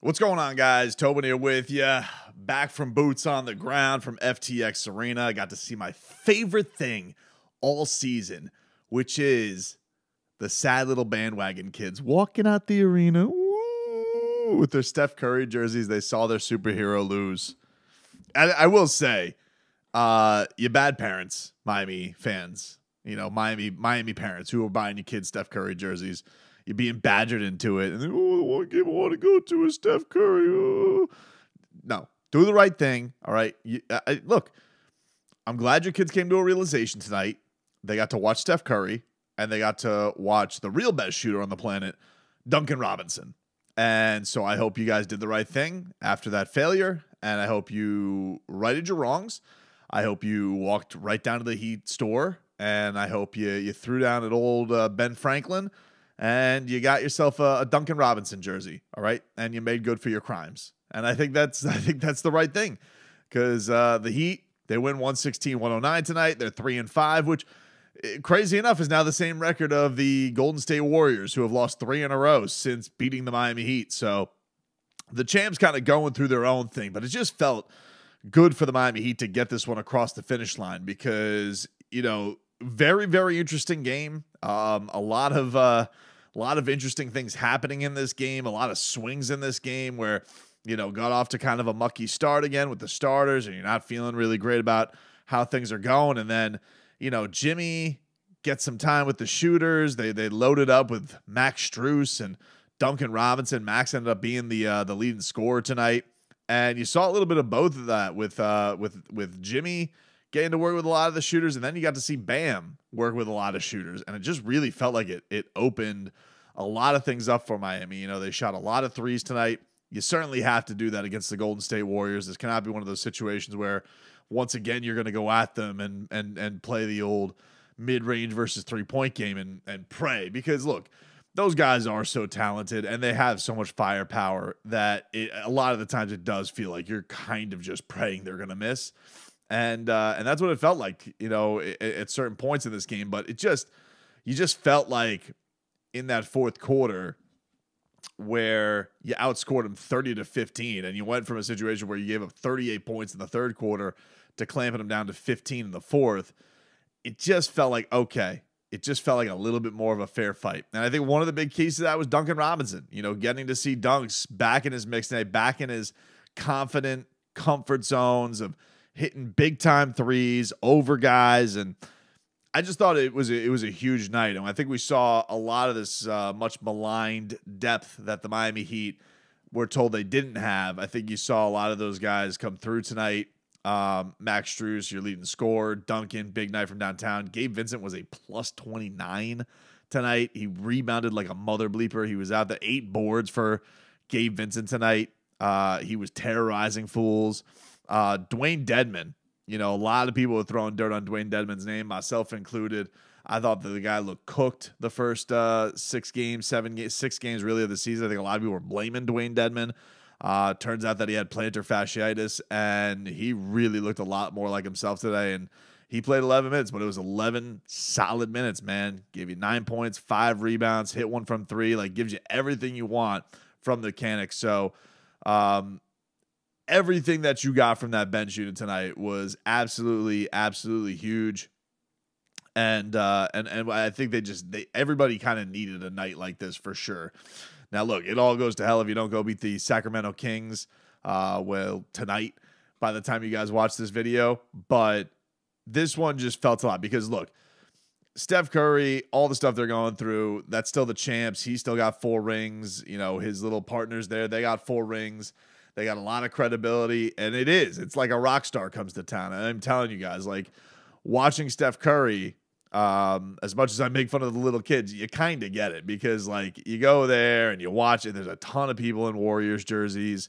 What's going on, guys? Tobin here with you. Back from boots on the ground from FTX Arena. I got to see my favorite thing all season, which is the sad little bandwagon kids walking out the arena with their Steph Curry jerseys. They saw their superhero lose. I will say, you bad parents, Miami fans. You know, Miami parents who are buying your kids Steph Curry jerseys. You're being badgered into it. And then, the one game I want to go to is Steph Curry. Oh. No, do the right thing. All right. Look, I'm glad your kids came to a realization tonight. They got to watch Steph Curry, and they got to watch the real best shooter on the planet, Duncan Robinson. And so I hope you guys did the right thing after that failure, and I hope you righted your wrongs. I hope you walked right down to the Heat store, and I hope you threw down at old Ben Franklin, and you got yourself a Duncan Robinson jersey, all right? And you made good for your crimes. And I think that's the right thing, because the Heat, they win 116-109 tonight. They're 3-5, which, crazy enough, is now the same record of the Golden State Warriors, who have lost 3 in a row since beating the Miami Heat. So the champs kind of going through their own thing, but it just felt good for the Miami Heat to get this one across the finish line because, you know, very, very interesting game. A lot of interesting things happening in this game. A lot of swings in this game where, you know, got off to kind of a mucky start again with the starters, and you're not feeling really great about how things are going. And then, you know, Jimmy gets some time with the shooters. They loaded up with Max Strus and Duncan Robinson. Max ended up being the leading scorer tonight, and you saw a little bit of both of that with Jimmy getting to work with a lot of the shooters, and then you got to see Bam work with a lot of shooters, and it just really felt like it opened a lot of things up for Miami. You know, they shot a lot of threes tonight. You certainly have to do that against the Golden State Warriors. This cannot be one of those situations where, once again, you're going to go at them and play the old mid-range versus three-point game and pray. Because, look, those guys are so talented, and they have so much firepower that a lot of the times it does feel like you're kind of just praying they're going to miss. And that's what it felt like, you know, at certain points in this game. But you just felt like in that fourth quarter where you outscored them 30-15, and you went from a situation where you gave up 38 points in the third quarter to clamping them down to 15 in the fourth. It just felt like, okay, it just felt like a little bit more of a fair fight. And I think one of the big keys to that was Duncan Robinson, you know, getting to see Dunks back in his mix tonight, back in his confident comfort zones of hitting big time threes over guys. And I just thought it was a huge night. And I think we saw a lot of this much maligned depth that the Miami Heat were told they didn't have. I think you saw a lot of those guys come through tonight. Max Strus, your leading scorer. Duncan, big night from downtown. Gabe Vincent was a plus 29 tonight. He rebounded like a mother bleeper. He was out there 8 boards for Gabe Vincent tonight. He was terrorizing fools. Dwayne Dedmon, you know, a lot of people were throwing dirt on Dwayne Dedmon's name, myself included. I thought that the guy looked cooked the first 6 games really of the season. I think a lot of people were blaming Dwayne Dedmon. Turns out that he had plantar fasciitis, and he really looked a lot more like himself today. And he played 11 minutes, but it was 11 solid minutes, man. Gave you 9 points, 5 rebounds, hit one from 3, like gives you everything you want from the mechanics. So, everything that you got from that bench unit tonight was absolutely, absolutely huge. And I think everybody kind of needed a night like this for sure. Now, look, it all goes to hell if you don't go beat the Sacramento Kings, tonight, by the time you guys watch this video. But this one just felt a lot because, look, Steph Curry, all the stuff they're going through, that's still the champs. He still got 4 rings. You know, his little partners there, they got 4 rings. They got a lot of credibility, and it's like a rock star comes to town. And I'm telling you guys, like, watching Steph Curry, as much as I make fun of the little kids, you kind of get it because, like, you go there and you watch it. There's a ton of people in Warriors jerseys,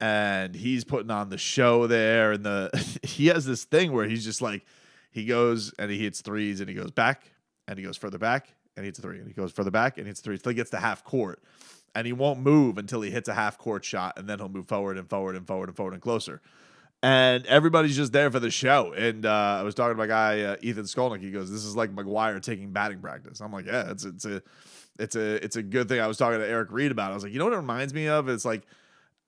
and he's putting on the show there. And he has this thing where he's just like, he goes and he hits threes, and he goes back, and he goes further back, and he hits a 3, and he goes further back, and hits 3 until he gets to half court. And he won't move until he hits a half court shot, and then he'll move forward and forward and forward and forward and closer. And everybody's just there for the show. And I was talking to my guy Ethan Skolnick. He goes, "This is like McGuire taking batting practice." I'm like, "Yeah, it's a good thing." I was talking to Eric Reed about it. I was like, you know what it reminds me of? It's like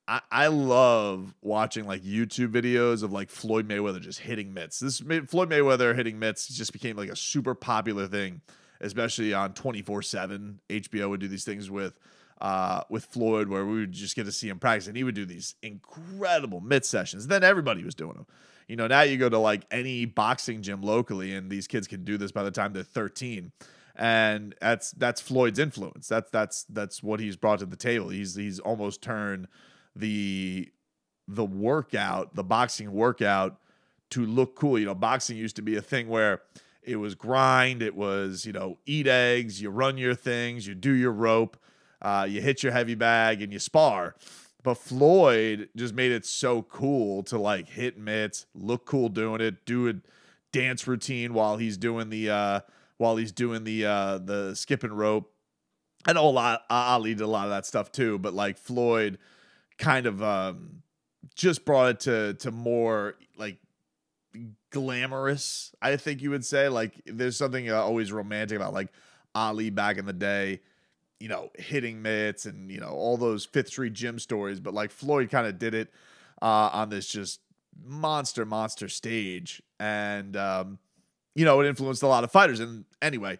I love watching like YouTube videos of like Floyd Mayweather just hitting mitts. Floyd Mayweather hitting mitts just became like a super popular thing, especially on 24/7. HBO would do these things with Floyd where we would just get to see him practice, and he would do these incredible mitt sessions. Then everybody was doing them. You know, now you go to like any boxing gym locally, and these kids can do this by the time they're 13. And that's Floyd's influence. That's what he's brought to the table. He's almost turned the workout, the boxing workout, to look cool. You know, boxing used to be a thing where it was grind, it was, you know, eat eggs, you run your things, you do your rope, you hit your heavy bag, and you spar. But Floyd just made it so cool to like hit mitts, look cool doing it, do a dance routine while he's doing the skipping rope. I know Ali did a lot of that stuff too, but like Floyd kind of just brought it to more like glamorous, I think you would say. Like there's something always romantic about like Ali back in the day, you know, hitting mitts and, you know, all those Fifth Street gym stories. But like Floyd kind of did it on this just monster stage. And, you know, it influenced a lot of fighters. And anyway,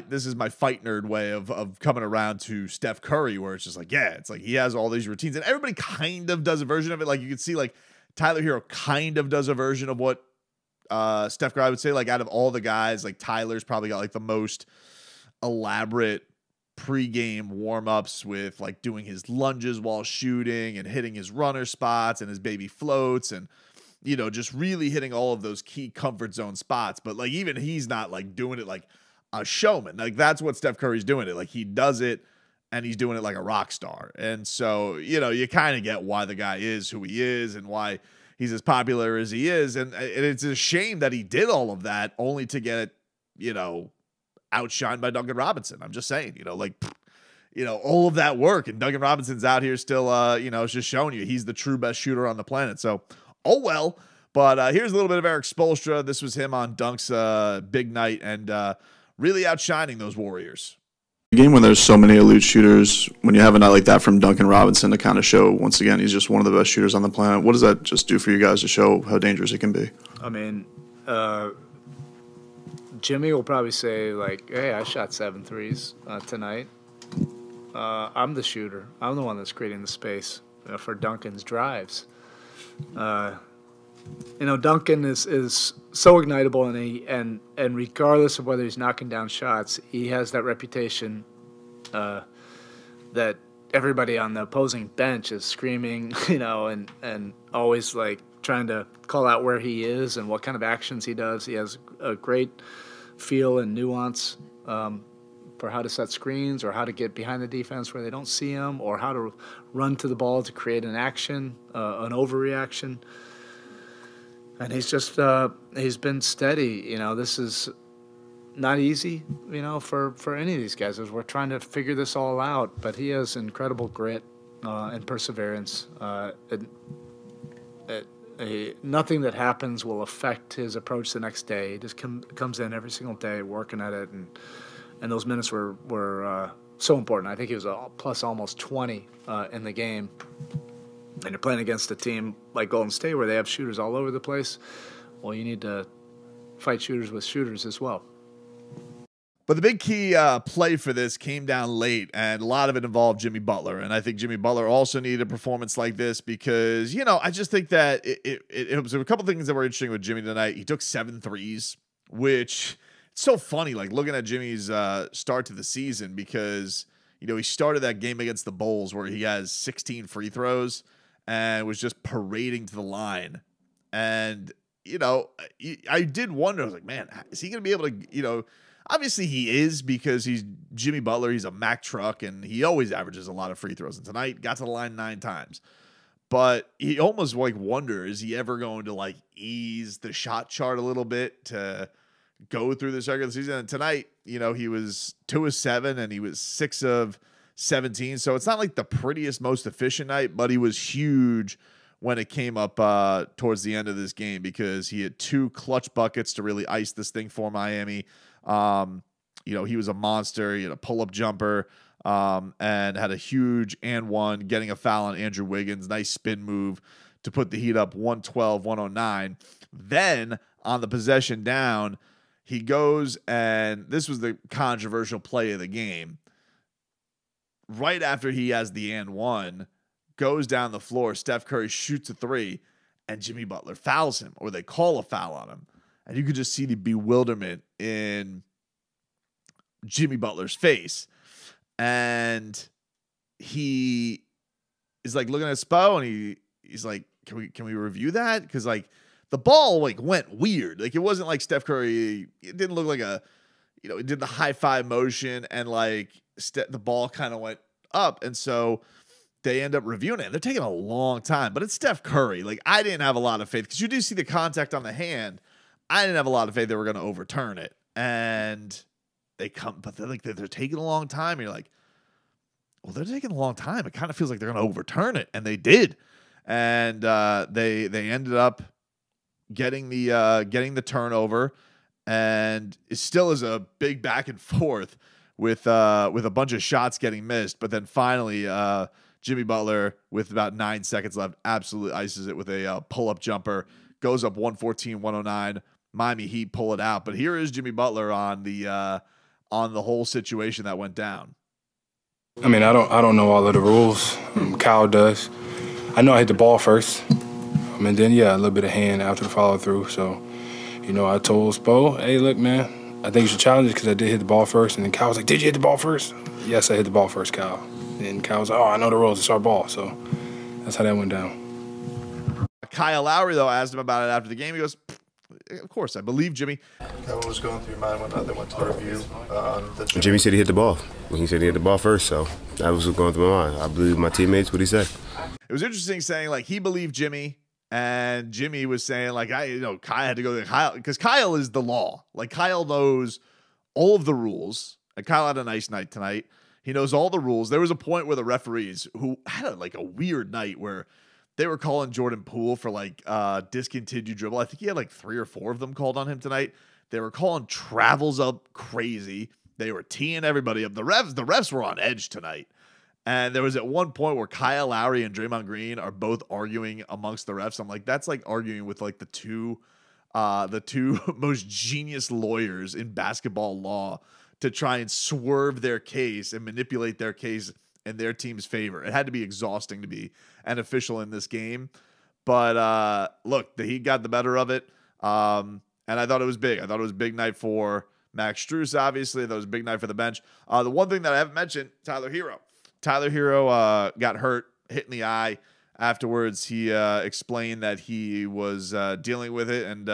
this is my fight nerd way of coming around to Steph Curry, where it's just like, yeah, it's like he has all these routines and everybody kind of does a version of it. Like you can see like Tyler Hero kind of does a version of what Steph Curry, I would say, like out of all the guys, like Tyler's probably got like the most elaborate pregame warm-ups with like doing his lunges while shooting and hitting his runner spots and his baby floats and, you know, just really hitting all of those key comfort zone spots. But like even he's not like doing it like a showman. Like that's what Steph Curry's doing it. Like he does it and he's doing it like a rock star. And so, you know, you kind of get why the guy is who he is and why he's as popular as he is. And it's a shame that he did all of that only to get, you know, outshined by Duncan Robinson. I'm just saying, you know, like, you know, all of that work and Duncan Robinson's out here still, you know, it's just showing you he's the true best shooter on the planet. So, oh well. But here's a little bit of Eric Spoelstra. This was him on Dunk's big night and really outshining those Warriors. A game when there's so many elite shooters, when you have a night like that from Duncan Robinson to kind of show, once again, he's just one of the best shooters on the planet. What does that just do for you guys to show how dangerous it can be? I mean, Jimmy will probably say, like, hey, I shot 7 threes tonight. I'm the shooter. I'm the one that's creating the space for Duncan's drives. You know, Duncan is so ignitable, and regardless of whether he's knocking down shots, he has that reputation that everybody on the opposing bench is screaming, you know, and always like trying to call out where he is and what kind of actions he does. He has a great feel and nuance for how to set screens or how to get behind the defense where they don't see him, or how to run to the ball to create an action, an overreaction. And he's just he's been steady. You know, this is not easy, you know, for any of these guys as we're trying to figure this all out. But he has incredible grit and perseverance. Nothing that happens will affect his approach the next day. He just comes in every single day working at it, and those minutes were so important. I think he was plus almost 20 in the game. And you're playing against a team like Golden State where they have shooters all over the place. Well, you need to fight shooters with shooters as well. But the big key play for this came down late, and a lot of it involved Jimmy Butler. And I think Jimmy Butler also needed a performance like this because, you know, I just think that it was a couple things that were interesting with Jimmy tonight. He took 7 threes, which it's so funny, like looking at Jimmy's start to the season because, you know, he started that game against the Bulls where he has 16 free throws and was just parading to the line. And, you know, I did wonder, I was like, man, is he going to be able to, you know, obviously he is because he's Jimmy Butler. He's a Mack truck, and he always averages a lot of free throws. And tonight got to the line 9 times. But he almost like wonder, is he ever going to like ease the shot chart a little bit to go through this regular season? And tonight, you know, he was 2 of 7 and he was 6 of 17. So it's not like the prettiest, most efficient night, but he was huge when it came up towards the end of this game because he had 2 clutch buckets to really ice this thing for Miami. You know, he was a monster. He had a pull-up jumper. and had a huge and one, getting a foul on Andrew Wiggins. Nice spin move to put the Heat up 112-109. Then on the possession down, he goes, and this was the controversial play of the game. Right after he has the and one, goes down the floor, Steph Curry shoots a three, and Jimmy Butler fouls him, or they call a foul on him. And you could just see the bewilderment in Jimmy Butler's face. And he is like looking at Spo, and he's like, can we review that? Because like the ball like went weird. Like it wasn't like Steph Curry. It didn't look like it did the high five motion, and like the ball kind of went up. And so they end up reviewing it. They're taking a long time, but it's Steph Curry. Like I didn't have a lot of faith, because you do see the contact on the hand. I didn't have a lot of faith they were going to overturn it. And they come, but they're taking a long time. You're like, well, they're taking a long time. It kind of feels like they're going to overturn it. And they did. And they ended up getting the turnover, and it still is a big back and forth with a bunch of shots getting missed. But then finally, Jimmy Butler, with about 9 seconds left, absolutely ices it with a pull-up jumper, goes up 114-109. Miami Heat pull it out. But here is Jimmy Butler on the whole situation that went down. I mean, I don't know all of the rules. Kyle does. I know I hit the ball first. And then, a little bit of hand after the follow-through. So, I told Spo, hey, look, man, I think you should challenge it because I did hit the ball first. And then Kyle was like, did you hit the ball first? Yes, I hit the ball first, Kyle. And Kyle was like, oh, I know the rules. It's our ball. So that's how that went down. Kyle Lowry, though, asked him about it after the game. He goes, of course, I believe Jimmy. What was going through your mind when they went to the review? Jimmy said he hit the ball. He said he hit the ball first, so that was what going through my mind. I believe my teammates, what he said. It was interesting saying, like, he believed Jimmy, and Jimmy was saying, like, Kyle had to go to Kyle, because Kyle is the law. Like, Kyle knows all of the rules, and Kyle had a nice night tonight. He knows all the rules. There was a point where the referees, who had a weird night, where they were calling Jordan Poole for discontinued dribble. I think he had 3 or 4 of them called on him tonight. They were calling travels up crazy. They were teeing everybody up. The refs were on edge tonight. And there was at one point where Kyle Lowry and Draymond Green are both arguing amongst the refs. I'm like, that's like arguing with the two most genius lawyers in basketball law to try and swerve their case and manipulate their case in their team's favor. It had to be exhausting to be an official in this game. But look, the Heat got the better of it. And I thought it was big. I thought it was a big night for Max Strus, obviously. I thought it was a big night for the bench. The one thing that I haven't mentioned, Tyler Hero. Tyler Hero got hurt, hit in the eye. Afterwards, he explained that he was dealing with it and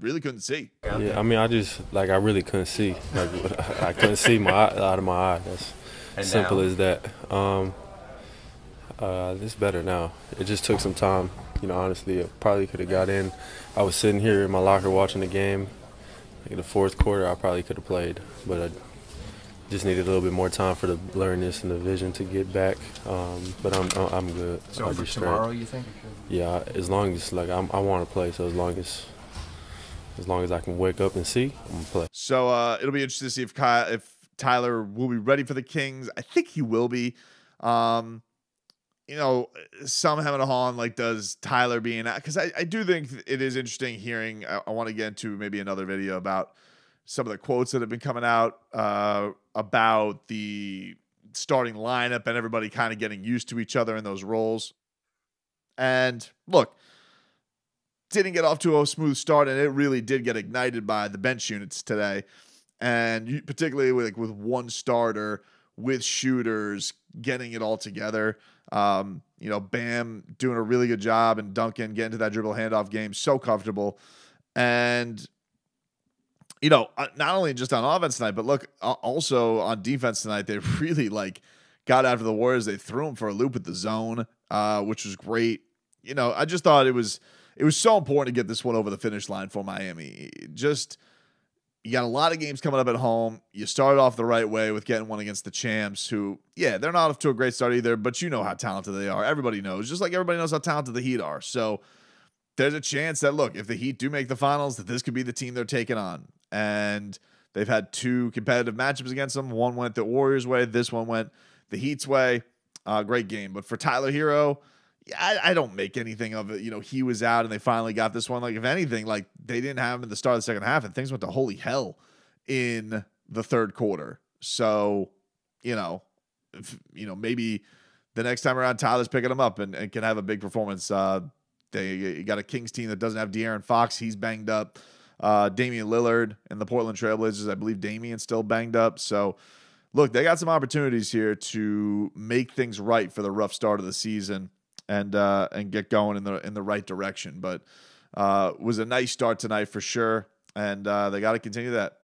really couldn't see. Yeah, I mean, I really couldn't see. I couldn't see out of my eye. That's simple as that. It's better now. It just took some time. Honestly, it probably could have got in. I was sitting here in my locker watching the game. In the fourth quarter, I probably could have played, but I just needed a little bit more time for the awareness and the vision to get back. But I'm good. So for tomorrow, you think? Yeah, as long as I want to play. So as long as I can wake up and see, I'm gonna play. So it'll be interesting to see if Tyler will be ready for the Kings. I think he will be. Some hem and a haw on does Tyler being out, because I do think it is interesting hearing. I want to get into maybe another video about some of the quotes that have been coming out about the starting lineup and everybody kind of getting used to each other in those roles. And look, didn't get off to a smooth start, and it really did get ignited by the bench units today. And particularly with one starter, with shooters, getting it all together. Bam doing a really good job, and Duncan getting to that dribble handoff game, so comfortable. And not only just on offense tonight, but look, also on defense tonight, they really got after the Warriors. They threw them for a loop with the zone, which was great. I just thought it was so important to get this one over the finish line for Miami. You got a lot of games coming up at home. You started off the right way with getting one against the champs, who, they're not off to a great start either, but you know how talented they are. Everybody knows, just like everybody knows how talented the Heat are. So there's a chance that, look, if the Heat do make the finals, that this could be the team they're taking on. And they've had 2 competitive matchups against them. One went the Warriors' way. This one went the Heat's way. Great game. But for Tyler Hero, yeah, I don't make anything of it. He was out and they finally got this one. Like, if anything, like they didn't have him at the start of the second half and things went to holy hell in the third quarter. So, maybe the next time around, Tyler's picking him up and can have a big performance. They got a Kings team that doesn't have De'Aaron Fox. He's banged up. Damian Lillard and the Portland Trailblazers, I believe Damian's still banged up. So, look, they got some opportunities here to make things right for the rough start of the season and get going in the right direction. But was a nice start tonight for sure, and they got to continue that.